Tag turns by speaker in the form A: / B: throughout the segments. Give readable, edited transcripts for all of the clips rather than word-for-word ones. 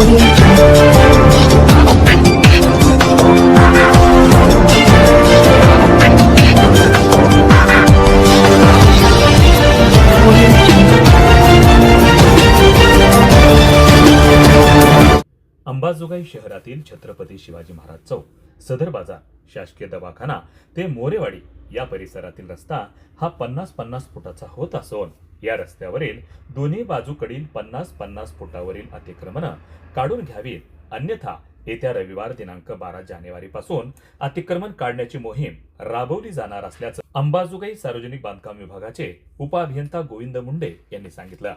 A: अंबाजोगाई शहरातील छत्रपती शिवाजी महाराज चौक, सदर बाजार, शासकीय दवाखाना ते मोरेवाडी या परिसरातील रस्ता हा 50-50 फुटाचा होत असून या रस्त्यावरील दोन्ही बाजूकडील 50-50 फुटावरील अतिक्रमण काढून घ्यावीत, अन्यथा येत्या रविवार दिनांक 12 जानेवारी पासून अतिक्रमण काढण्याची मोहीम राबवली जाणार असल्याचं अंबाजोगाई सार्वजनिक बांधकाम विभागाचे उपअभियंता गोविंद मुंडे यांनी सांगितलं.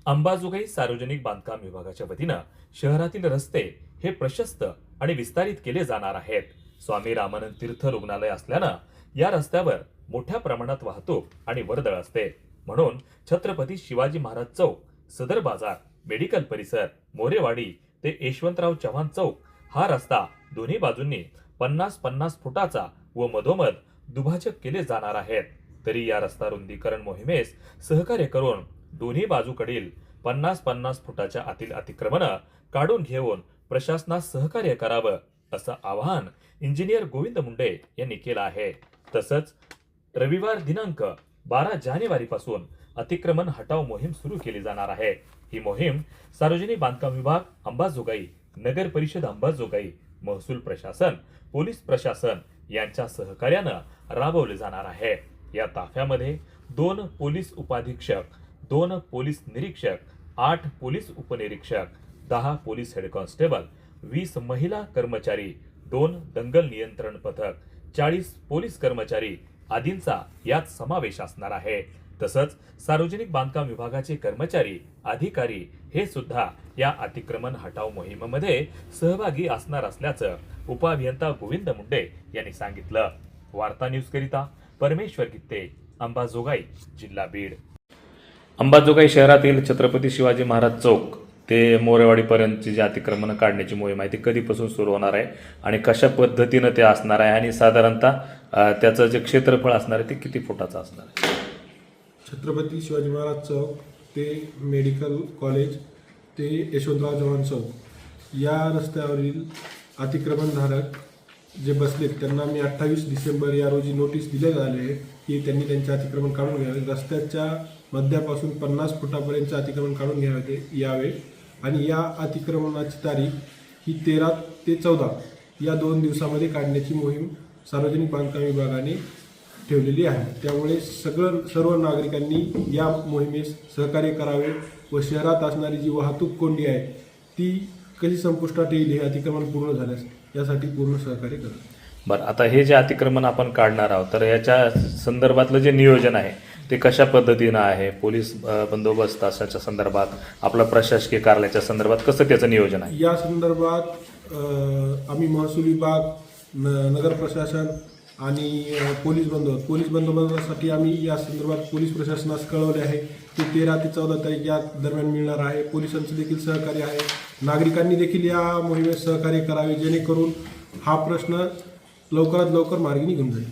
A: अंबाजोगाई सार्वजनिक बांधकाम विभागाच्या वतीनं शहरातील रस्ते हे प्रशस्त आणि विस्तारित केले जाणार आहेत. स्वामी रामानंद तीर्थ रुग्णालय असल्यानं या रस्त्यावर मोठ्या प्रमाणात वाहतूक आणि वर्दळ असते, म्हणून छत्रपती शिवाजी महाराज चौक, सदर बाजार, मेडिकल परिसर, मोरेवाडी ते यशवंतराव चव्हाण चौक हा रस्ता दोन्ही बाजूंनी 50-50 फुटाचा व मधोमध दुभाजक केले जाणार आहेत. तरी या रस्ता रुंदीकरण मोहिमेस सहकार्य करून दोन्ही बाजूकडील 50-50 फुटाच्या आतील अतिक्रमण काढून घेऊन प्रशासनास सहकार्य करावं असं आवाहन इंजिनियर गोविंद मुंडे यांनी केलं आहे. तसंच रविवार दिनांक 12 जानेवारी पासून अतिक्रमण हटाव मोहीम सुरू केली जाणार आहे. ही मोहीम सार्वजनिक बांधकाम विभाग अंबाजोगाई, नगर परिषद अंबाजोगाई, महसूल प्रशासन, पोलीस प्रशासन यांच्या सहकार्यानं राबवली जाणार आहे. या ताफ्यामध्ये 2 पोलीस उपाधीक्षक, 2 पोलीस निरीक्षक, 8 पोलीस उपनिरीक्षक, 10 पोलीस हेड कॉन्स्टेबल, 20 महिला कर्मचारी, 2 दंगल नियंत्रण पथक, 40 पोलीस कर्मचारी आदींचा यात समावेश असणार आहे. तसंच सार्वजनिक बांधकाम विभागाचे कर्मचारी, अधिकारी हे सुद्धा या अतिक्रमण हटाव मोहिमेमध्ये सहभागी असणार असल्याचं उपअभियंता गोविंद मुंडे यांनी सांगितलं. वार्ता न्यूज करिता परमेश्वर गित्ते, अंबाजोगाई, जिल्हा बीड. अंबाजोगाई शहरातील छत्रपती शिवाजी महाराज चौक ते मोरेवाडीपर्यंतची जी अतिक्रमण काढण्याची मोहीम आहे ती कधीपासून सुरू होणार आहे आणि कशा पद्धतीनं ते असणार आहे आणि साधारणतः त्याचं जे क्षेत्रफळ असणार आहे ते किती फुटाचं असणार आहे?
B: छत्रपती शिवाजी महाराज चौक ते मेडिकल कॉलेज ते यशवंतराव चव्हाण चौक या रस्त्यावरील अतिक्रमणधारक जे बसलेत त्यांना मी 28 डिसेंबर या रोजी नोटीस दिले झाले आहे की त्यांनी त्यांचे अतिक्रमण काढून घ्यावे. रस्त्याच्या मध्यापासून 50 फुटापर्यंतचे अतिक्रमण काढून यावे आणि या अतिक्रमणाची तारीख ही 13 ते 14 या 2 दिवसामध्ये काढण्याची मोहीम सार्वजनिक बांधकाम विभागाने ठेवलेली आहे. त्यामुळे सर्व नागरिकांनी या मोहिमेस सहकार्य करावे व शहरात असणारी जी वाहतूक कोंडी आहे ती कशी संपुष्टात येईल हे अतिक्रमण पूर्ण झाल्यास यासाठी पूर्ण सहकार्य करा.
A: बरं, आता हे जे अतिक्रमण आपण काढणार आहोत तर याच्या संदर्भातलं जे नियोजन आहे ते कशा पद्धतीनं आहे? पोलीस बंदोबस्त अशाच्या संदर्भात, आपलं प्रशासकीय कार्यालयाच्या संदर्भात कसं त्याचं नियोजन आहे?
B: या संदर्भात आम्ही महसूल विभाग, नगर प्रशासन आणि पोलीस बंदोबस्तासाठी आम्ही या संदर्भात पोलीस प्रशासनास कळवले आहे की 13 ते 14 तारीख या दरम्यान मिळणार आहे. पोलिसांचं देखील सहकार्य आहे. नागरिकांनी देखील या मोहिमेत सहकार्य करावे जेणेकरून हा प्रश्न लवकरात लवकर मार्गी निघून जाईल.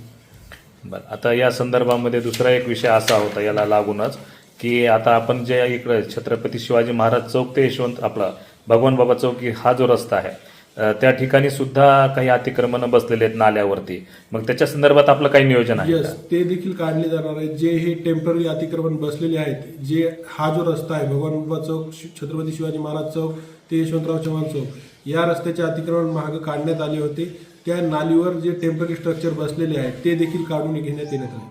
A: बरं, आता या संदर्भामध्ये दुसरा एक विषय असा होता याला लागूनच की आता आपण जे इकडे छत्रपती शिवाजी महाराज चौक ते यशवंत आपला भगवान बाबा चौक हा जो रस्ता आहे त्या ठिकाणी सुद्धा काही अतिक्रमण बसलेले आहेत नाल्यावरती, मग त्याच्या संदर्भात आपलं काही नियोजन आहे?
B: यस, ते देखील काढले जाणार आहे. जे हे टेम्पररी अतिक्रमण बसलेले आहेत, जे हा जो रस्ता आहे भगवान बाबा चौक, छत्रपती शिवाजी महाराज चौक ते यशवंतराव चव्हाण चौक या रस्त्याचे अतिक्रमण मागे काढण्यात आले होते. त्या नालीवर जे टेम्पररी स्ट्रक्चर बसलेले आहेत ते देखील काढून घेण्यात येण्यात आले.